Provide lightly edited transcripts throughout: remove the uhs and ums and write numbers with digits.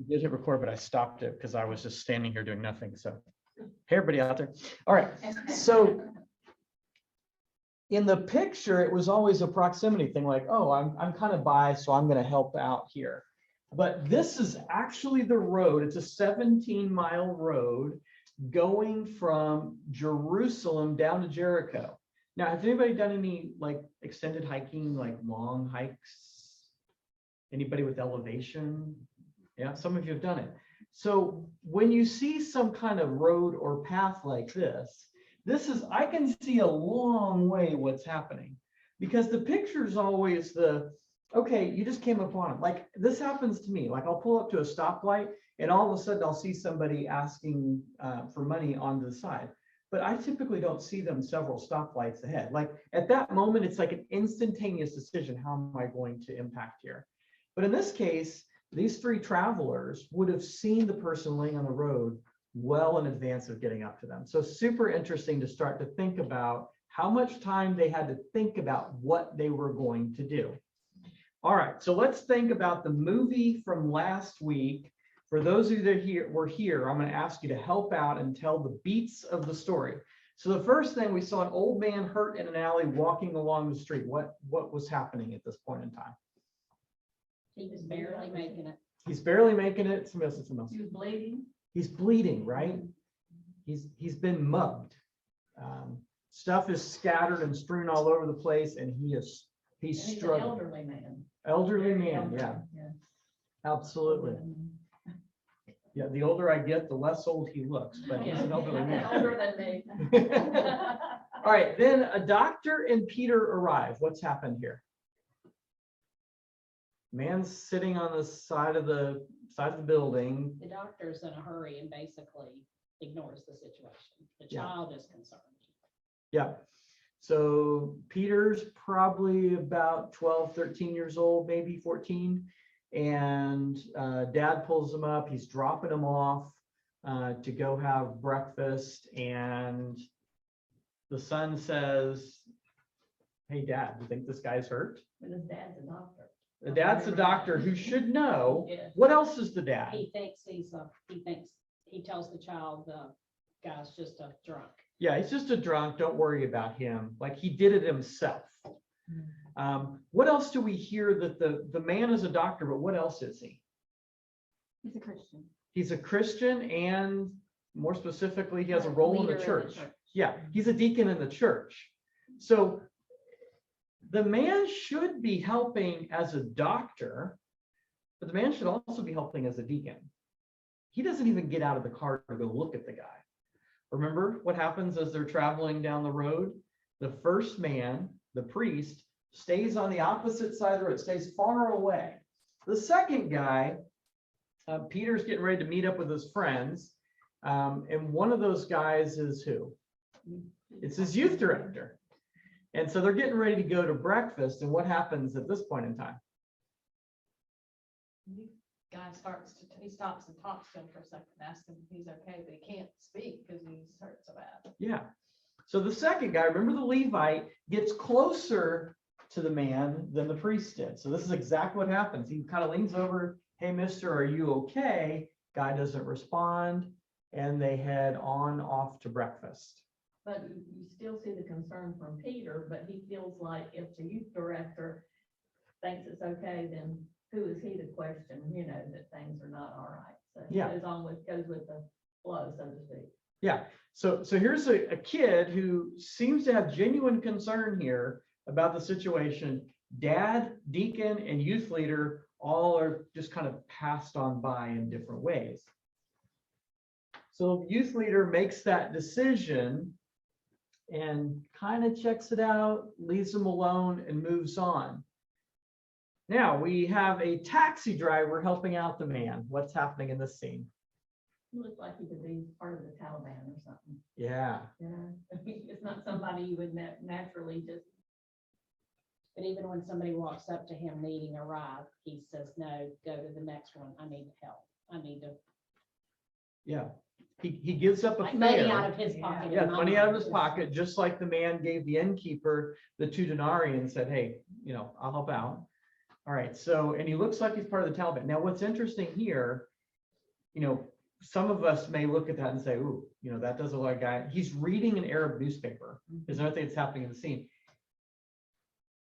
did hit record, but I stopped it because I was just standing here doing nothing. So, hey, everybody out there. All right. So, in the picture, it was always a proximity thing, like, oh, I'm kind of by, so I'm going to help out here. But this is actually the road. It's a 17-mile road going from Jerusalem down to Jericho. Now, has anybody done any like extended hiking, like long hikes? Anybody with elevation? Yeah, some of you have done it. So when you see some kind of road or path like this is, I can see a long way what's happening, because the picture is always okay, you just came upon it. Like this happens to me, like I'll pull up to a stoplight and all of a sudden I'll see somebody asking for money on the side. But I typically don't see them several stoplights ahead. Like at that moment, it's like an instantaneous decision. How am I going to impact here? But in this case, these three travelers would have seen the person laying on the road well in advance of getting up to them. So super interesting to start to think about how much time they had to think about what they were going to do. All right, so let's think about the movie from last week. For those of you that were here, I'm going to ask you to help out and tell the beats of the story. So the first thing, we saw an old man hurt in an alley walking along the street. What was happening at this point in time? He was barely making it. He's barely making it. Somebody else. Somebody else. He was bleeding. He's bleeding, right? He's been mugged. Stuff is scattered and strewn all over the place, and he's struggling. An elderly man. Elderly man, yeah. Absolutely. Yeah, the older I get, the less old he looks, but he's an elderly man. Older than me. All right, then a doctor and Peter arrive. What's happened here? Man's sitting on the side of the building. The doctor's in a hurry and basically ignores the situation. The Yeah. child is concerned. Yeah. So Peter's probably about 12, 13 years old, maybe 14. And dad pulls him up. He's dropping him off to go have breakfast. And the son says, hey, Dad, you think this guy's hurt? But his dad's a doctor. The dad's a doctor who should know. Yeah. What else is the dad? He thinks he tells the child the guy's just a drunk. Yeah, he's just a drunk. Don't worry about him. Like he did it himself. What else do we hear that the man is a doctor, but what else is he? He's a Christian. He's a Christian, and more specifically, he has a role in the church. Yeah, he's a deacon in the church. So the man should be helping as a doctor, but the man should also be helping as a deacon. He doesn't even get out of the car to go look at the guy. Remember what happens as they're traveling down the road? The first man, the priest, stays on the opposite side of the road, stays far away. The second guy, Peter's getting ready to meet up with his friends. And one of those guys is who? It's his youth director. And so they're getting ready to go to breakfast. And what happens at this point in time? Guy he stops and talks to him for a second, asks him if he's okay, but he can't speak because he's hurt so bad. Yeah. So the second guy, remember the Levite, gets closer to the man than the priest did. So this is exactly what happens. He kind of leans over, hey, mister, are you okay? Guy doesn't respond, and they head on off to breakfast. But you still see the concern from Peter, but he feels like if the youth director thinks it's okay, then who is he to question, that things are not all right. So he goes with the flow, so to speak. Yeah. So here's a kid who seems to have genuine concern here about the situation. Dad, deacon, and youth leader all are just kind of passed on by in different ways. So the youth leader makes that decision and kind of checks it out, leaves him alone, and moves on. Now we have a taxi driver helping out the man. What's happening in this scene? He looks like he could be part of the Taliban or something. Yeah. It's not somebody you would naturally just. But even when somebody walks up to him needing a ride, he says, no, go to the next one. I need help. I need to. Yeah. He gives up a Like fare. money out of his pocket. Yeah, money out of his pocket, just like the man gave the innkeeper the 2 denarii and said, hey, I'll help out. All right. So, and he looks like he's part of the Taliban. Now, what's interesting here some of us may look at that and say, ooh, that does look like a guy. He's reading an Arab newspaper. There's another thing that's happening in the scene.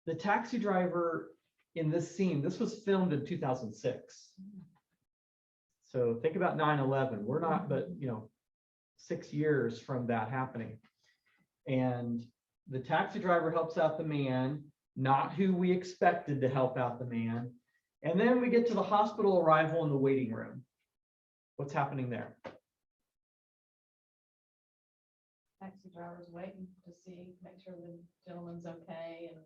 The taxi driver in this scene, this was filmed in 2006. So think about 9/11. We're not, but 6 years from that happening. And the taxi driver helps out the man, not who we expected to help out the man. And then we get to the hospital arrival in the waiting room. What's happening there? Taxi driver's waiting to make sure the gentleman's okay and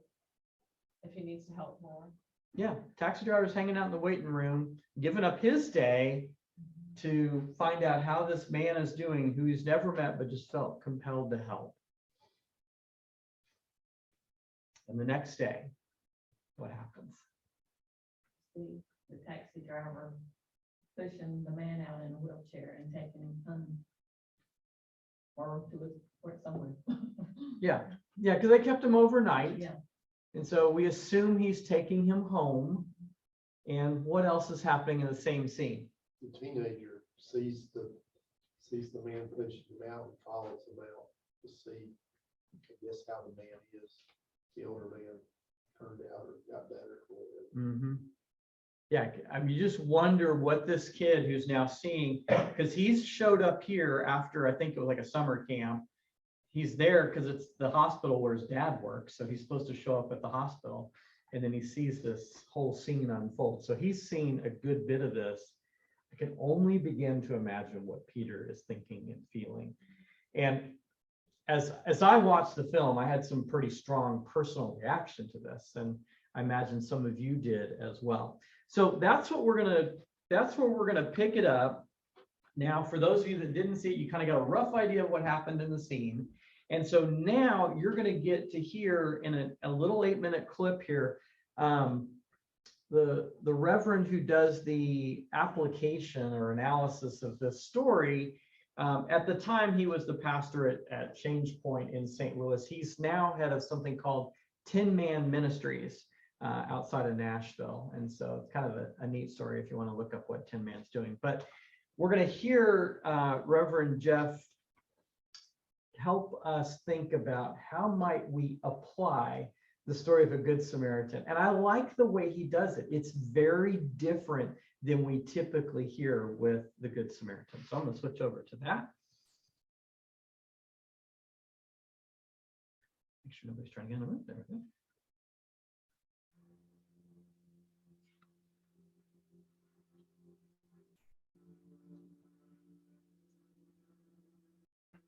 if he needs to help more. Yeah, taxi driver's hanging out in the waiting room, giving up his day to find out how this man is doing, who he's never met, but just felt compelled to help. And the next day, what happens? The taxi driver pushing the man out in a wheelchair and taking him home. Or somewhere. Yeah, because they kept him overnight. Yeah. And so we assume he's taking him home. And what else is happening in the same scene? The teenager sees the man pushing him out and follows him out to see, I guess, how the man is. The older man turned out or got better for it. Mm-hmm. Yeah, I mean, you just wonder what this kid who's now seeing, because he's showed up here after, I think it was like a summer camp. He's there because it's the hospital where his dad works. So he's supposed to show up at the hospital. And then he sees this whole scene unfold. So he's seen a good bit of this. I can only begin to imagine what Peter is thinking and feeling. And as I watched the film, I had some pretty strong personal reaction to this. And I imagine some of you did as well. So that's what we're gonna pick it up. Now, for those of you that didn't see it, you kind of got a rough idea of what happened in the scene. And so now you're going to get to hear in a little 8-minute clip here, the Reverend who does the application or analysis of this story. At the time, he was the pastor at Change Point in St. Louis. He's now head of something called 10-Man Ministries outside of Nashville. And so it's kind of a neat story if you want to look up what 10-Man's doing. But we're going to hear Reverend Jeff help us think about how might we apply the story of a Good Samaritan. And I like the way he does it. It's very different than we typically hear with the Good Samaritan. So I'm going to switch over to that. Make sure nobody's trying to get in the room. There we go.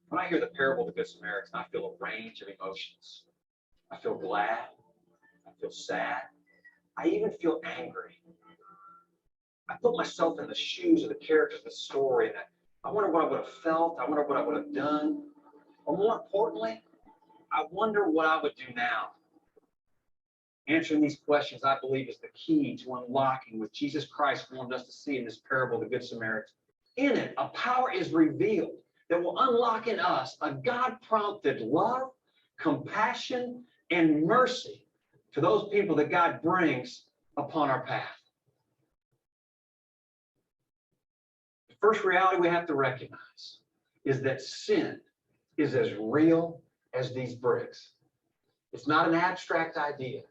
When I hear the parable of the Good Samaritan, I feel a range of emotions. I feel glad. I feel sad. I even feel angry. I put myself in the shoes of the characters of the story, and I wonder what I would have felt. I wonder what I would have done. Or more importantly, I wonder what I would do now. Answering these questions, I believe, is the key to unlocking what Jesus Christ wanted us to see in this parable of the Good Samaritan. In it, a power is revealed that will unlock in us a God-prompted love, compassion, and mercy to those people that God brings upon our path. The first reality we have to recognize is that sin is as real as these bricks. It's not an abstract idea.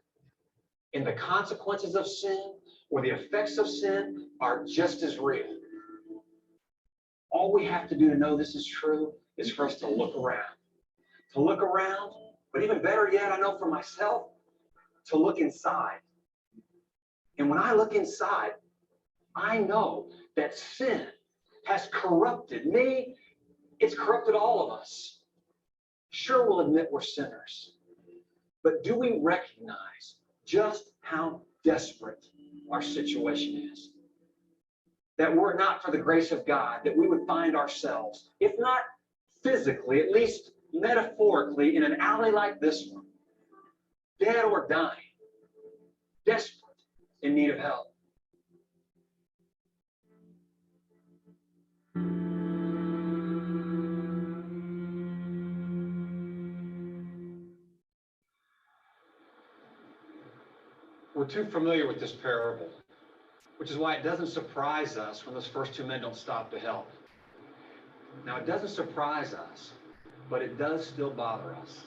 And the consequences of sin or the effects of sin are just as real. All we have to do to know this is true is for us to look around. To look around, but even better yet, I know for myself, to look inside. And when I look inside, I know that sin has corrupted me. It's corrupted all of us. Sure, we'll admit we're sinners. But do we recognize just how desperate our situation is? That were it not for the grace of God, that we would find ourselves, if not physically, at least metaphorically, in an alley like this one, dead or dying, desperate, in need of help. We're too familiar with this parable which is why it doesn't surprise us when those first two men don't stop to help. Now, it doesn't surprise us, but it does still bother us.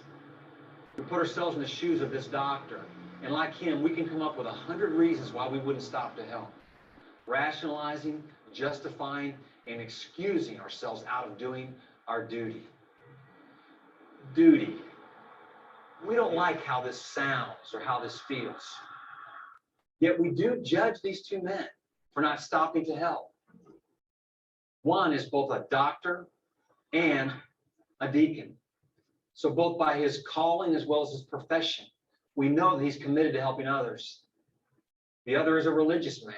We put ourselves in the shoes of this doctor, and like him, we can come up with 100 reasons why we wouldn't stop to help. Rationalizing, justifying, and excusing ourselves out of doing our duty. Duty. We don't like how this sounds or how this feels. Yet we do judge these two men for not stopping to help. One is both a doctor and a deacon. So both by his calling as well as his profession, we know that he's committed to helping others. The other is a religious man.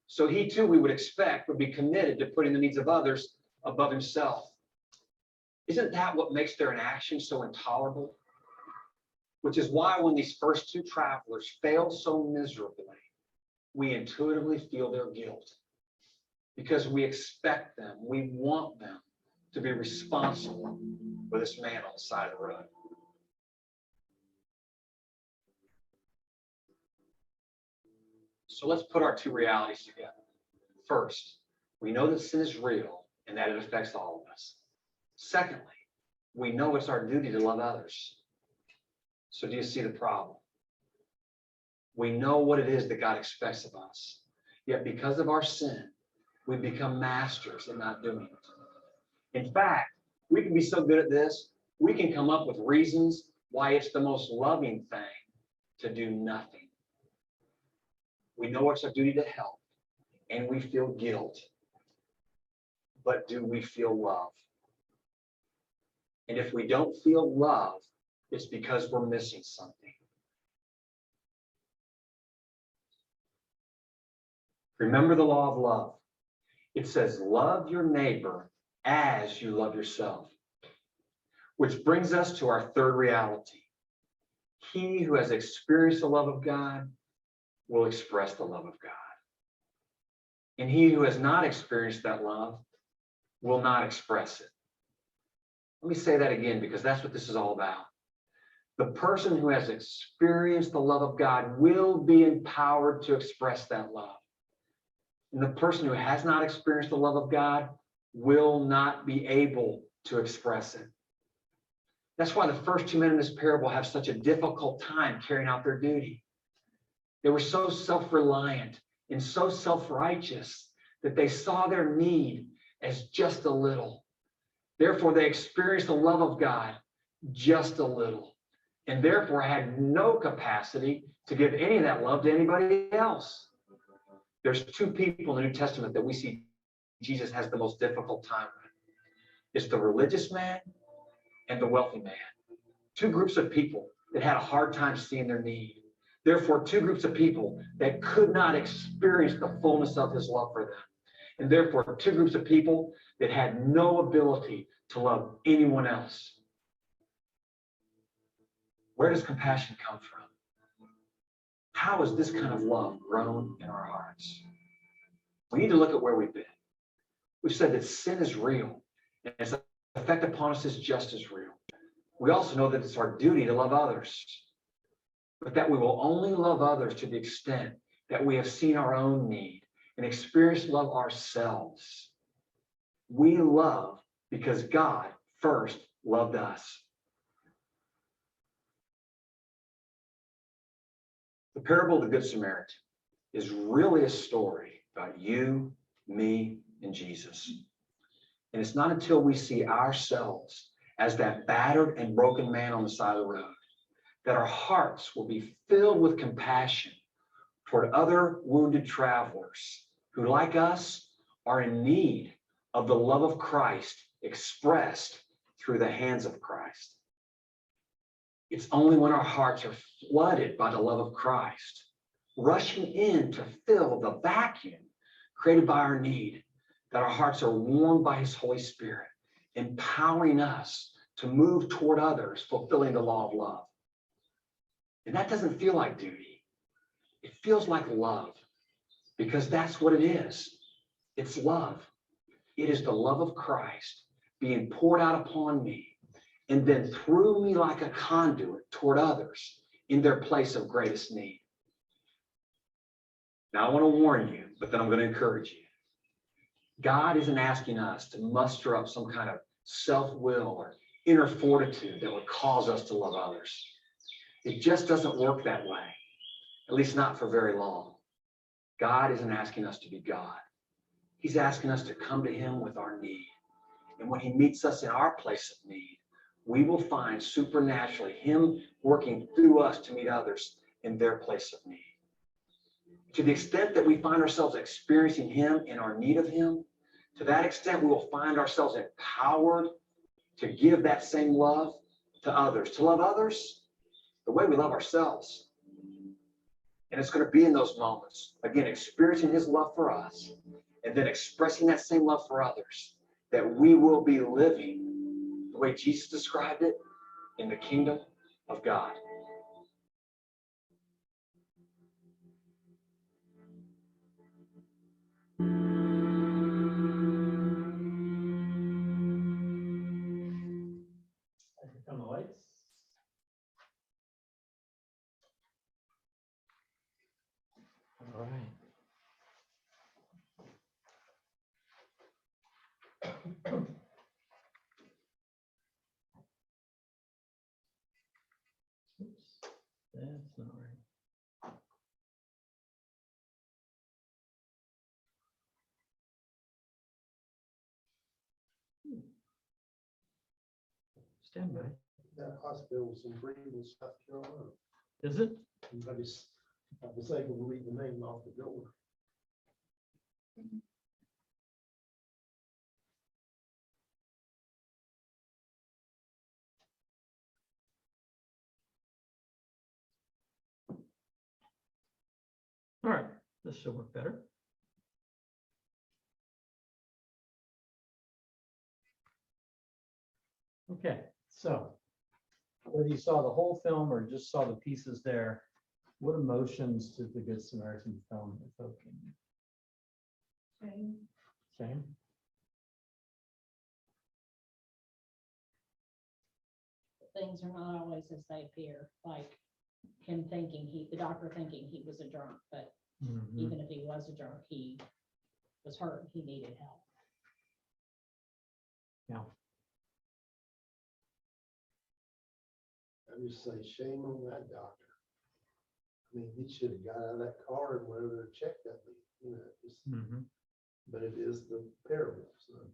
So he too, we would expect, would be committed to putting the needs of others above himself. Isn't that what makes their inaction so intolerable? Which is why when these first two travelers fail so miserably, we intuitively feel their guilt. Because we expect them, we want them to be responsible for this man on the side of the road. So let's put our two realities together. First, we know that sin is real and that it affects all of us. Secondly, we know it's our duty to love others. So do you see the problem? We know what it is that God expects of us. Yet because of our sin, we become masters at not doing it. In fact, we can be so good at this, we can come up with reasons why it's the most loving thing to do nothing. We know it's our duty to help, and we feel guilt. But do we feel love? And if we don't feel love, it's because we're missing something. Remember the law of love. It says, love your neighbor as you love yourself. Which brings us to our third reality. He who has experienced the love of God will express the love of God. And he who has not experienced that love will not express it. Let me say that again, because that's what this is all about. The person who has experienced the love of God will be empowered to express that love. And the person who has not experienced the love of God will not be able to express it. That's why the first two men in this parable have such a difficult time carrying out their duty. They were so self-reliant and so self-righteous that they saw their need as just a little. Therefore, they experienced the love of God just a little, and therefore had no capacity to give any of that love to anybody else. There's two people in the New Testament that we see Jesus has the most difficult time with. It's the religious man and the wealthy man. Two groups of people that had a hard time seeing their need. Therefore, two groups of people that could not experience the fullness of his love for them. And therefore, two groups of people that had no ability to love anyone else. Where does compassion come from? How has this kind of love grown in our hearts? We need to look at where we've been. We've said that sin is real, and its effect upon us is just as real. We also know that it's our duty to love others, but that we will only love others to the extent that we have seen our own need and experienced love ourselves. We love because God first loved us. The parable of the Good Samaritan is really a story about you, me, and Jesus. And it's not until we see ourselves as that battered and broken man on the side of the road that our hearts will be filled with compassion toward other wounded travelers who, like us, are in need of the love of Christ expressed through the hands of Christ. It's only when our hearts are flooded by the love of Christ, rushing in to fill the vacuum created by our need, that our hearts are warmed by his Holy Spirit, empowering us to move toward others, fulfilling the law of love. And that doesn't feel like duty. It feels like love, because that's what it is. It's love. It is the love of Christ being poured out upon me and then through me like a conduit toward others in their place of greatest need. Now, I want to warn you, but then I'm going to encourage you. God isn't asking us to muster up some kind of self-will or inner fortitude that would cause us to love others. It just doesn't work that way, at least not for very long. God isn't asking us to be God. He's asking us to come to him with our need. And when he meets us in our place of need, we will find supernaturally him working through us to meet others in their place of need. To the extent that we find ourselves experiencing him in our need of him, to that extent, we will find ourselves empowered to give that same love to others, to love others the way we love ourselves. And it's going to be in those moments, again, experiencing his love for us and then expressing that same love for others, that we will be living the way Jesus described it in the kingdom of God. Come the lights. All right. Oops, that's not right. Stand by. That hospital was in Greenville, South Carolina. Is it? And I was able to read the name off the door. All right, this should work better. Okay, so whether you saw the whole film or just saw the pieces there, what emotions did the Good Samaritan film evoke in you? Same? Things are not always as they appear, like him thinking the doctor thinking he was a drunk, but Mhm. even if he was a drunk, he was hurt, he needed help. Yeah. I just say shame on that doctor. I mean, he should have got out of that car and went over there and checked that, Mhm. but it is the parable, so.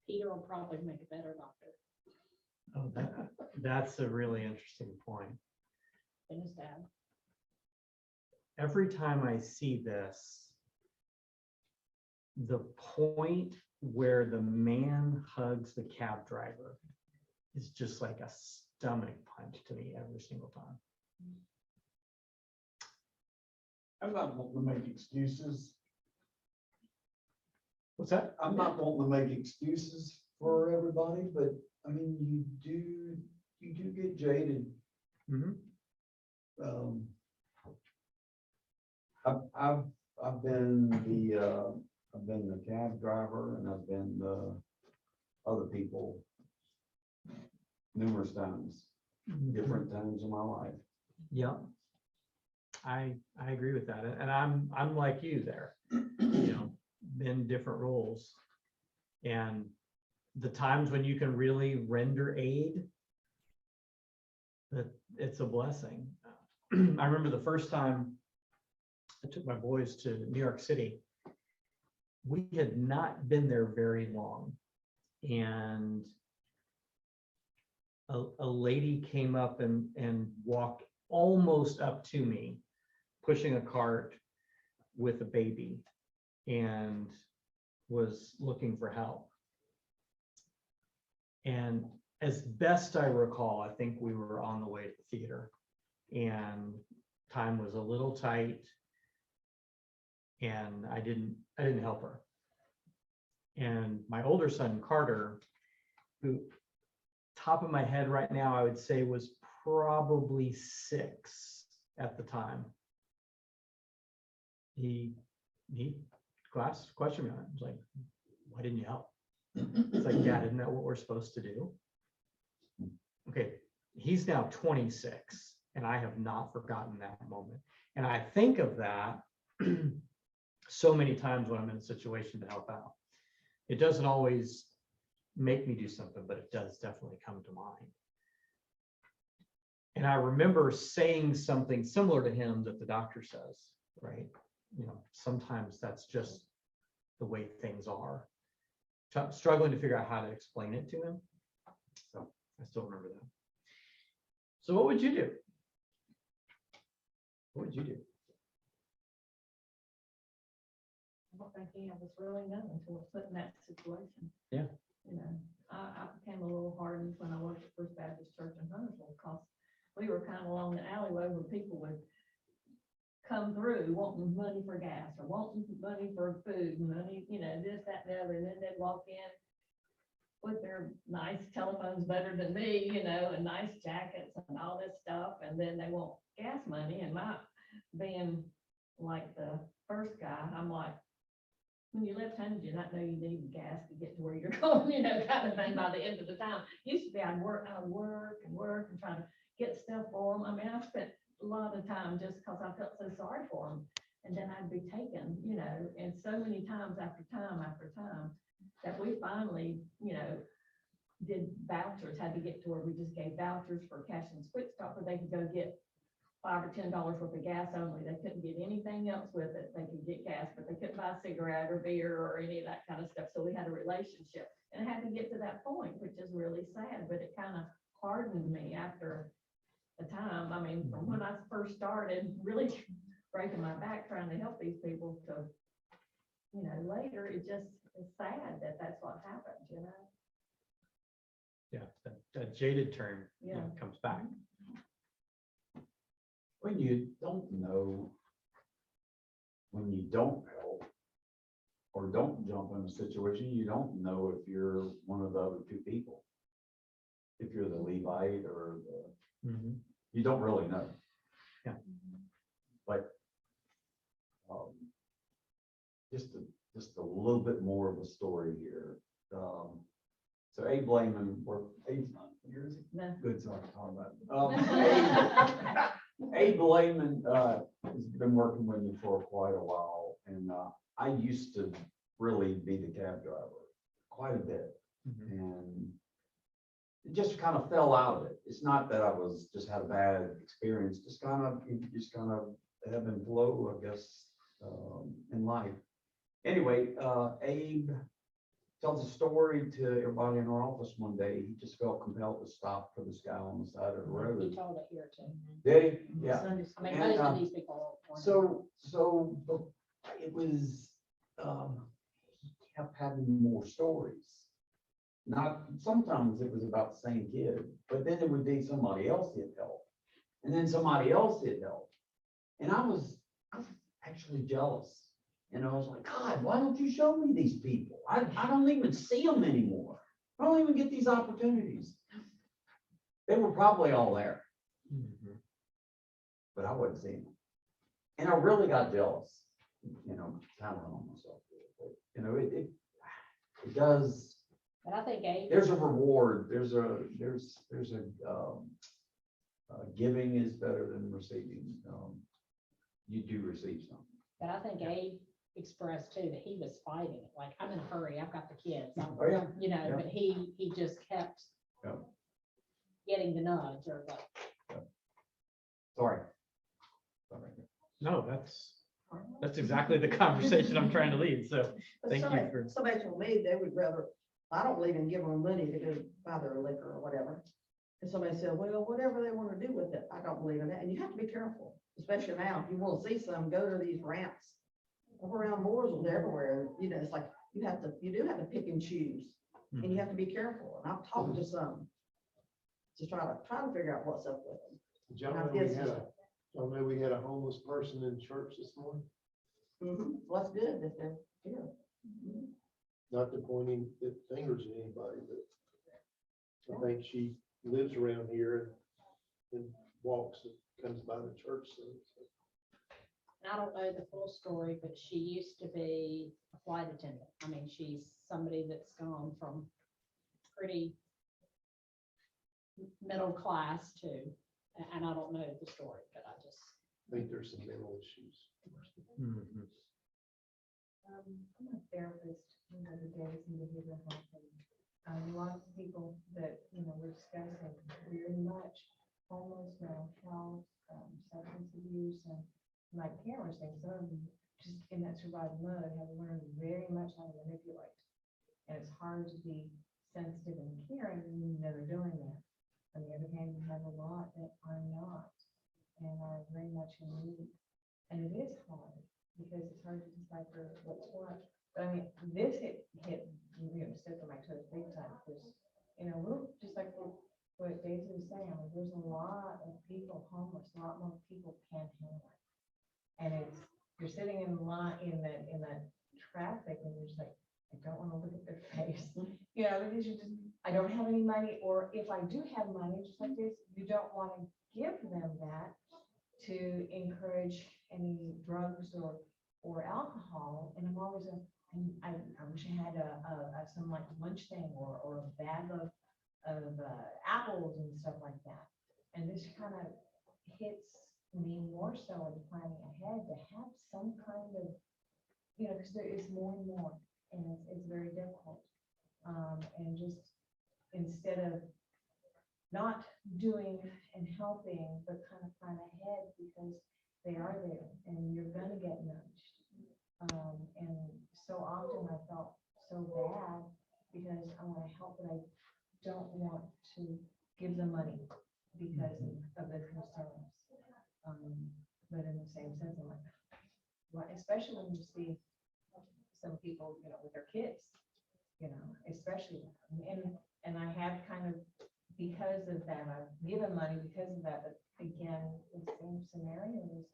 Peter will probably make a better doctor Oh, that's a really interesting point. than his dad. Every time I see this, the point where the man hugs the cab driver is just like a stomach punch to me every single time. I'm not wanting to make excuses. What's that? I'm not wanting to make excuses for everybody, but I mean, you do get jaded. Mhm. I've been the cab driver and I've been the other people numerous times, different times in my life. Yeah. I agree with that. And I'm like you there, you know, been different roles. And the times when you can really render aid, that it's a blessing. I remember the first time I took my boys to New York City. We had not been there very long. And a lady came up and walked almost up to me, pushing a cart with a baby, and was looking for help. And as best I recall, I think we were on the way to the theater and time was a little tight and I didn't help her. And my older son, Carter, who top of my head right now, I would say was probably 6 at the time. He questioned me on it. He was like, why didn't you help? It's like, Dad, isn't that what we're supposed to do? Okay, he's now 26 and I have not forgotten that moment. And I think of that so many times when I'm in a situation to help out. It doesn't always make me do something, but it does definitely come to mind. And I remember saying something similar to him that the doctor says, right? You know, sometimes that's just the way things are. Struggling to figure out how to explain it to him. So I still remember that. So what would you do? What would you do? I don't think any of us really know until we're put in that situation. Yeah. You know, I became a little hardened when I worked at First Baptist Church in Huntersville, because we were kind of along the alleyway where people would come through wanting money for gas or wanting money for food, money, you know, this, that, and the other, and then they'd walk in with their nice telephones better than me, you know, and nice jackets and all this stuff, and then they want gas money, and my, being like the first guy, I'm like, when you left-handed, you not know you need gas to get to where you're going, you know, kind of thing by the end of the time. Used to be, I'd work and try to get stuff for them. I mean, I spent a lot of time just because I felt so sorry for them. And then I'd be taken, you know, and so many times after time that we finally, you know, did vouchers, had to get to where we just gave vouchers for Cash and Quick Stop, where they could go get $5 or $10 worth of gas only. They couldn't get anything else with it. They could get gas, but they couldn't buy a cigarette or beer or any of that kind of stuff. So we had a relationship, and it had to get to that point, which is really sad, but it kind of hardened me after a time. I mean, from when I first started really breaking my back trying to help these people to, you know, later, it just is sad that that's what happened, you know? Yeah, that jaded term, you know, Yeah. comes back. When you don't know, when you don't help or don't jump in a situation, you don't know if you're one of the other two people. If you're the Levite or Mhm. you don't really know. Yeah. But just a little bit more of a story here. So Abe Lehman worked, Abe's not here, is he? No. Good, so I can talk about it. Abe Lehman has been working with me for quite a while, and I used to really be the cab driver quite a bit, Mhm. and it just kind of fell out of it. It's not that I was just had a bad experience, just kind of ebb and flow, I guess, in life. Anyway, Abe tells a story to everybody in our office one day. He just felt compelled to stop for this guy on the side of the You road. told it here too. Did he? Yeah. I mean, And, most of these people. weren't. So it was, he kept having more stories. Not, sometimes it was about the same kid, but then it would be somebody else he'd help. And then somebody else he'd help. And I was actually jealous. And I was like, God, why don't you show me these people? I don't even see them anymore. I don't even get these opportunities. They were probably all there, Mhm. but I wasn't seeing them. And I really got jealous, you know, kind of on myself. But, you know, it does, But I think Abe. there's a reward, there's a giving is better than receiving. You do receive something. But I think Abe expressed too that he was fighting it, like, I'm in a hurry, I've got the kids. Oh, yeah. You know, Yeah. but he just kept Yeah. getting the nudge or the. Sorry. No, that's exactly the conversation I'm trying to lead. So But thank you somebody- for, Somebody told me they would rather, I don't believe in giving them money to go buy their liquor or whatever. And somebody said, well, whatever they want to do with it, I don't believe in that. And you have to be careful, especially now, if you want to see some, go to these ramps. Around Mooresville, everywhere, you know, it's like, you do have to pick and choose, and you have to be careful. And I've talked to some to try to figure out what's up with them. John, we had a homeless person in church this morning, What's good if they're here. not to pointing fingers at anybody, but I think she lives around here and walks and comes by the church. So I don't know the full story, but she used to be a flight attendant. I mean, she's somebody that's gone from pretty middle class to, and I don't know the story, but I just, I think there's some mental issues. Mhm. I'm a therapist, the days in behavioral health. And a lot of people that, we're discussing very much almost mental health, substance abuse, and like Karen was saying, some of them just in that survival mode have learned very much how to manipulate. And it's hard to be sensitive and caring when you know they're doing that. On the other hand, you have a lot that are not and are very much in need. And it is hard because it's hard to decipher what's what. But I mean, this hit step on my toes big time because, we're just like what Daisy was saying, I mean, there's a lot of people homeless, a lot more people panhandling. And you're sitting in line in that traffic and you're just like, I don't want to look at their face. Because you just, I don't have any money, or if I do have money, just like this, you don't want to give them that to encourage any drugs or alcohol. And I'm always I wish I had some like lunch thing or a bag of apples and stuff like that. And this kind of hits me more so in planning ahead to have some kind of, because there is more and more, and it's very difficult. And just instead of not doing and helping, but kind of plan ahead because they are there and you're gonna get nudged. And so often I felt so bad because I want to help, but I don't want to give them money because of the concerns. But in the same sense, I'm like, well, especially when you see some people, with their kids, especially, and I have kind of, because of that, I've given money because of that, but again, the same scenario is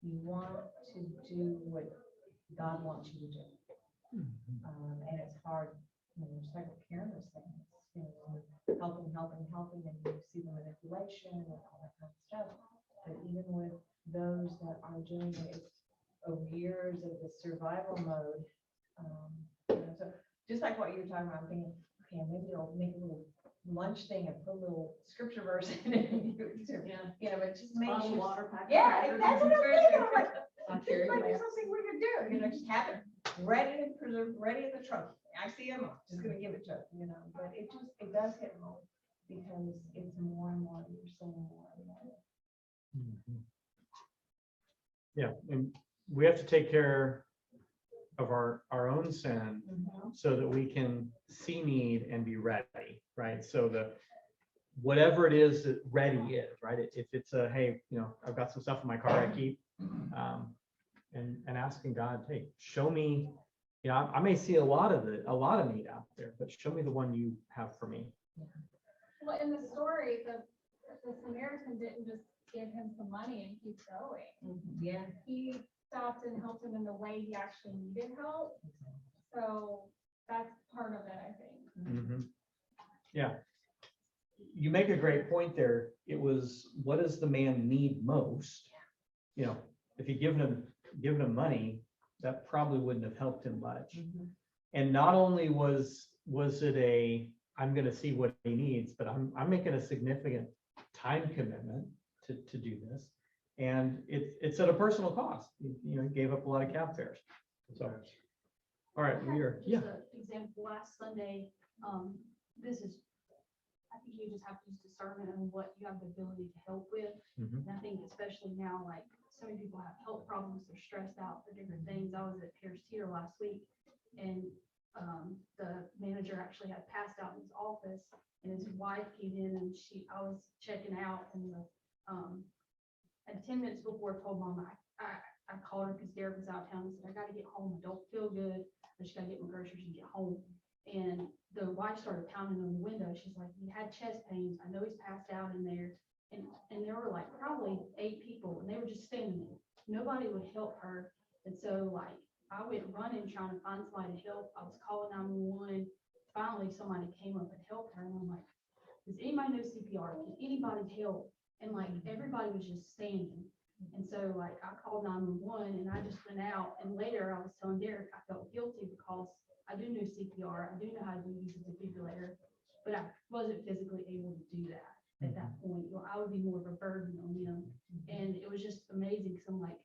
you want to do what God wants you to do. And it's hard, just like what Karen was saying, helping, and you see the manipulation and all that kind of stuff. But even with those that are doing it over years of the survival mode, so just like what you're talking about, I'm thinking, okay, maybe I'll make a little lunch thing and put a little scripture verse in it. But just make Bottle of sure. water packet. Yeah, that's what I'm thinking. I'm like, I'll it's carry like it. something we could do, just have it ready and preserved, ready in the trunk. I see him, just gonna give it to him, but it does hit home because it's more and more, you're seeing more and more. Mhm. Yeah, and we have to take care of our own sin so that we can see need and be ready, right? So whatever it is that ready is, right? If it's hey, I've got some stuff in my car I keep, and asking God, hey, show me, I may see a lot of need out there, but show me the one you have for me. Well, in the story, the Samaritan didn't just give him some money and keep going. Yeah. He stopped and helped him in the way he actually needed help. So that's part of it, I think. Mhm. Yeah. You make a great point there. It was, what does the man need most? If you given him money, that probably wouldn't have helped him much. And not only was it I'm going to see what he needs, but I'm making a significant time commitment to do this. And it's at a personal cost. He gave up a lot of cab fares. So, all right, we are, yeah. Just an example, last Sunday, I think you just have to use discernment on what you have the ability to help with. Mhm. And I think especially now, like, so many people have health problems, they're stressed out for different things. I was at Pierce Tier last week, and the manager actually had passed out in his office, and his wife came in, and I was checking out, and at 10 minutes before I told Mom, I called her because Derek was out of town and said, I gotta get home, I don't feel good, I just gotta get my groceries and get home. And the wife started pounding on the window. She's like, he had chest pains, I know he's passed out in there. And there were like probably 8 people, and they were just standing there. Nobody would help her. And so like I went running trying to find somebody to help. I was calling 911. Finally, somebody came up and helped her. And I'm like, does anybody know CPR? Can anybody help? And like everybody was just standing. And so like I called 911 and I just went out. And later I was telling Derek I felt guilty because I do know CPR. I do know how to use a defibrillator, but I wasn't physically able to do that at that point. I would be more of a burden on them. And it was just amazing because I'm like,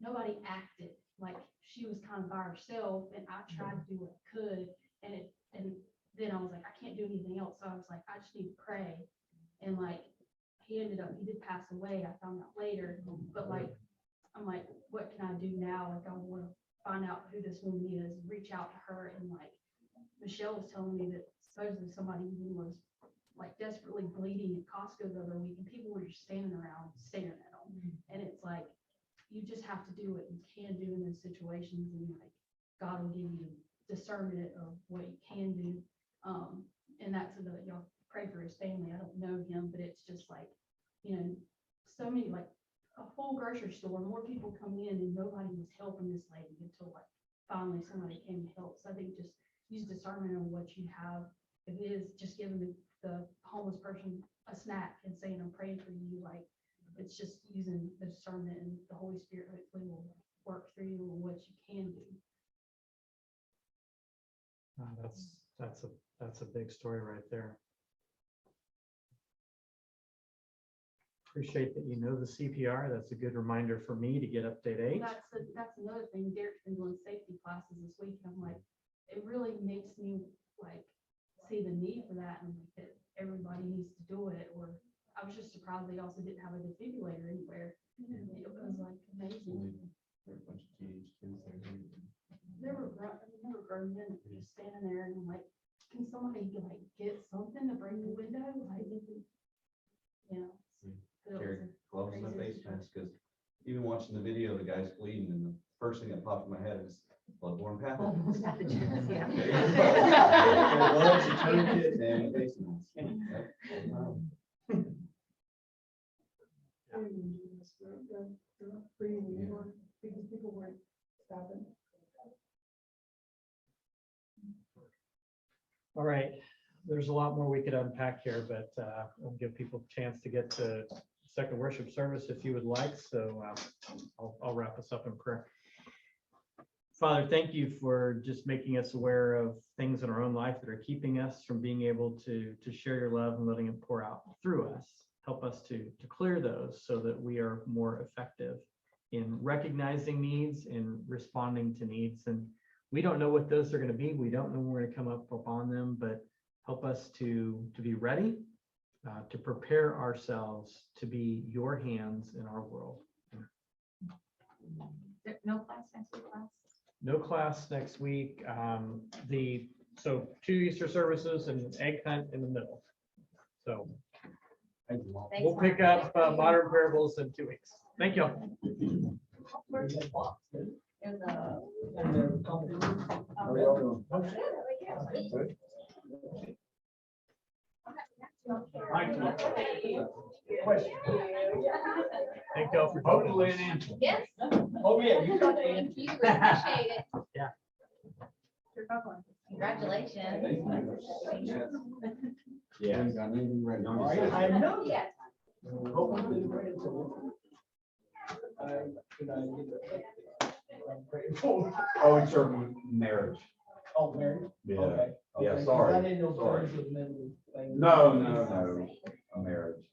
nobody acted, like she was kind of by herself, and I tried to do what I could, and then I was like, I can't do anything else, so I was like, I just need to pray, and like, he did pass away, I found out later, but like, I'm like, what can I do now? Like, I want to find out who this woman is, reach out to her, and like, Michelle was telling me that supposedly somebody even was like desperately bleeding at Costco the other week, and people were just standing around staring at them. And it's like, you just have to do what you can do in those situations, and like, God will give you discernment of what you can do. And that's the, y'all pray for his family. I don't know him, but it's just like, you know, so many, like a whole grocery store, more people come in and nobody was helping this lady until like finally somebody came to help. So I think just use discernment on what you have. If it is just giving the homeless person a snack and saying, I'm praying for you, like, it's just using the discernment, and the Holy Spirit hopefully will work through you on what you can do. That's a big story right there. Appreciate that you know the CPR. That's a good reminder for me to get update 8. That's another thing. Derek's been doing safety classes this week, and I'm like, it really makes me like see the need for that, and like, that everybody needs to do it. Or I was just surprised they also didn't have a defibrillator anywhere. It was like amazing. There were grown men that were just standing there, and I'm like, can somebody like get something to break the window? Like, you know. Carry gloves in my face mask, because even watching the video, the guy's bleeding, and the first thing that popped in my head is bloodborne pathogens. Gloves, a tourniquet, and a face mask. All right, there's a lot more we could unpack here, but I'll give people a chance to get to second worship service if you would like. So I'll wrap us up in prayer. Father, thank you for just making us aware of things in our own life that are keeping us from being able to share your love and letting it pour out through us. Help us to clear those so that we are more effective in recognizing needs and responding to needs. And we don't know what those are going to be. We don't know when we're going to come up upon them, but help us to be ready, to prepare ourselves to be your hands in our world. No class next week, class? No class next week. So 2 Easter services and egg hunt in the middle. So we'll pick up modern parables in 2 weeks. Thank you. Question. Thank y'all for Hopefully joining an us. answer. Yes. Oh, yeah, you got the answer. Thank you, we appreciate it. Congratulations. Yeah. All right, I know Yeah. that. Hopefully the answer. Should I get it? I'm praying for. Oh, it's your marriage. Oh, married? Yeah. Okay, Yeah, okay, 'cause sorry, I didn't know. sorry. those were mental things. No, a marriage.